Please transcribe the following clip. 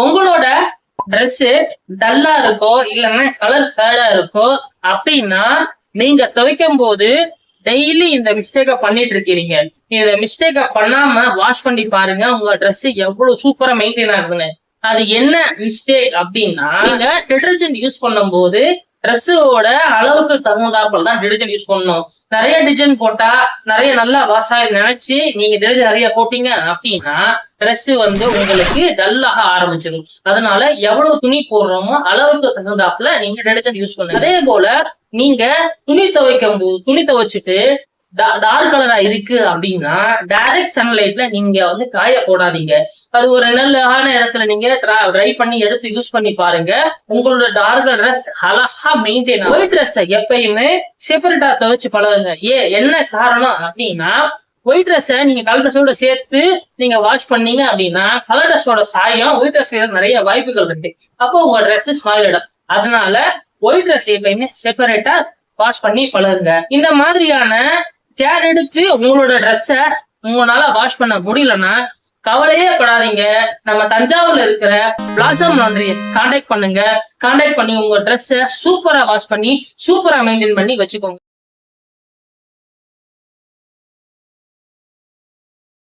உங்களோட ட்ரெஸ் டல்லா இருக்கோ இல்லைன்னா கலர் ஃபேடா இருக்கோ அப்படின்னா நீங்க துவைக்கும் போது டெய்லி இந்த மிஸ்டேக்க பண்ணிட்டு இருக்கீங்க. இந்த மிஸ்டேக்க பண்ணாம வாஷ் பண்ணி பாருங்க, உங்க ட்ரெஸ் எவ்வளவு சூப்பரா மெயின்டைன் ஆகுதுன்னு. அது என்ன மிஸ்டேக் அப்படின்னா, நீங்க டிடர்ஜென்ட் யூஸ் பண்ணும் போது ட்ரெஸ்ஸோட அளவுக்கு தகுந்தாப்புல தான் டிடர்ஜென்ட் யூஸ் பண்ணணும். நிறைய டிடர்ஜென்ட் போட்டா நிறைய நல்லா வாஷ் ஆகி நினைச்சு நீங்க டிடர்ஜென்ட் நிறைய போட்டீங்க அப்படின்னா ட்ரெஸ் உங்களுக்கு டல்லாக ஆரம்பிச்சிடும். அதனால எவ்வளவு துணி போடுறோமோ அளவுக்கு தகுந்தாப்புல நீங்க டிடர்ஜென்ட் யூஸ் பண்ணுங்க. அதே போல நீங்க துணி துவைக்கும் போது துணி துவைச்சிட்டு டார்க் கலரா இருக்கு அப்படின்னா டைரக்ட் சன்லைட்ல நீங்க காய போடாதீங்க. அது ஒரு நல்ல இடத்துல நீங்க ட்ரை பண்ணி எடுத்து யூஸ் பண்ணி பாருங்க. உங்களோட டார்க் ட்ரெஸ் அழகா மெயின்டைன் ஆகும். ஒயிட் ட்ரெஸ் எப்பயுமே செப்பரேட்டா துவைச்சு பழகுங்க. என்ன காரணம் அப்படின்னா, ஒயிட் ட்ரெஸ் நீங்க கலர் ட்ரெஸ்ஸோட சேர்த்து நீங்க வாஷ் பண்ணீங்க அப்படின்னா கலர் ட்ரெஸ்ஸோட சாயம் ஒயிட் ட்ரெஸ் நிறைய வாய்ப்புகள் இருக்கு. அப்போ உங்க ட்ரெஸ் ஸ்மாயில் ஆயிடும். அதனால ஒயிட் ட்ரெஸ் எப்பயுமே செப்பரேட்டா வாஷ் பண்ணி பழகுங்க. இந்த மாதிரியான கேர் எடுத்து உங்களோட ட்ரெஸ்ஸ உங்களால வாஷ் பண்ண முடியலன்னா கவலையே படாதீங்க. நம்ம தஞ்சாவூர்ல இருக்கிற பிளாசம் லாண்டரிய கான்டாக்ட் பண்ணுங்க. கான்டாக்ட் பண்ணி உங்க ட்ரெஸ்ஸ சூப்பரா வாஷ் பண்ணி சூப்பரா மெயின்டைன் பண்ணி வச்சுக்கோங்க.